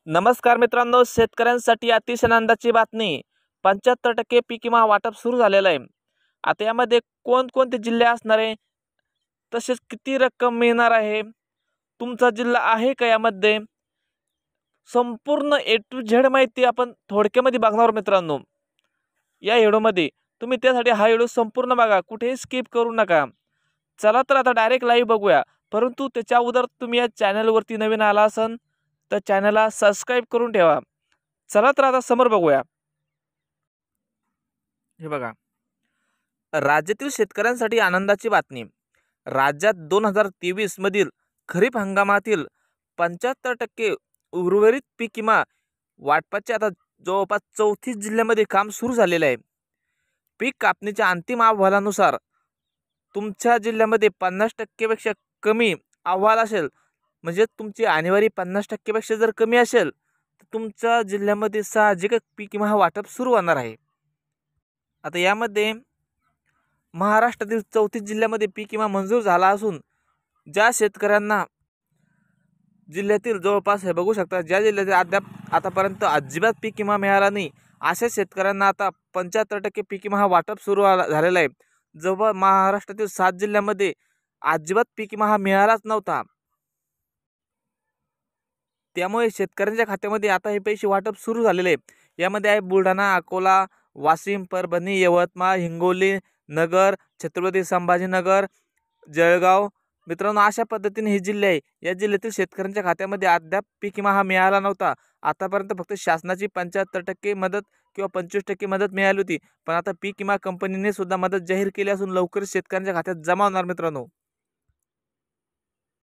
नमस्कार मित्रांनो, शेतकऱ्यांसाठी अतिशय आनंदाची बातमी. 75% पीक विमा वाटप सुरू झालेलं आहे. आता यामध्ये कोणकोणते जिल्हे असणार आहे, तसेच किती रक्कम मिळणार आहे, तुमचा जिल्हा आहे का यामध्ये, संपूर्ण ए टू झेड माहिती आपण थोडक्यामध्ये बघणार आहोत मित्रांनो या व्हिडिओमध्ये. तुम्ही त्यासाठी हा व्हिडिओ संपूर्ण बघा, कुठेही स्किप करू नका. चला तर आता डायरेक्ट लाईव्ह बघूया. परंतु त्याच्या अगोदर तुम्ही या चॅनलवरती नवीन आला असाल तर चॅनलला सबस्क्राईब करून ठेवा. चला तर आता समोर बघूया. हे बघा, राज्यातील शेतकऱ्यांसाठी आनंदाची बातमी. राज्यात 2023 मधील खरीप हंगामातील 75% उर्वरित पीक विमा वाटपाचे आता जवळपास 34 जिल्ह्यामध्ये काम सुरू झालेलं आहे. पीक कापणीच्या अंतिम अहवालानुसार तुमच्या जिल्ह्यामध्ये 50% पेक्षा कमी अहवाल असेल, म्हणजे तुमची आणेवारी 50% पेक्षा जर कमी असेल तर तुमच्या जिल्ह्यामध्ये साहजिकच पीक विमा वाटप सुरू होणार आहे. आता यामध्ये महाराष्ट्रातील 34 जिल्ह्यामध्ये पीक विमा मंजूर झाला असून ज्या शेतकऱ्यांना जिल्ह्यातील जवळपास हे बघू शकता, ज्या जिल्ह्यात अद्याप आतापर्यंत अजिबात पीक विमा मिळाला नाही अशा शेतकऱ्यांना आता 75% पीक विमा वाटप सुरू झालेला आहे. जवळ महाराष्ट्रातील 7 जिल्ह्यामध्ये अजिबात पीक विमा मिळालाच नव्हता. त्यामुळे शेतकऱ्यांच्या खात्यामध्ये आता हे पैसे वाटप सुरू झालेले आहे. यामध्ये आहे बुलढाणा, अकोला, वाशिम, परभणी, यवतमाळ, हिंगोली, नगर, छत्रपती संभाजीनगर, जळगाव. मित्रांनो, अशा पद्धतीने हे जिल्हे आहे. या जिल्ह्यातील शेतकऱ्यांच्या खात्यामध्ये अद्याप पीक विमा मिळाला नव्हता. आतापर्यंत फक्त शासनाची 75% मदत किंवा 25% मदत मिळाली होती. पण आता पीक विमा कंपनीने सुद्धा मदत जाहीर केली असून लवकरच शेतकऱ्यांच्या खात्यात जमा होणार मित्रांनो.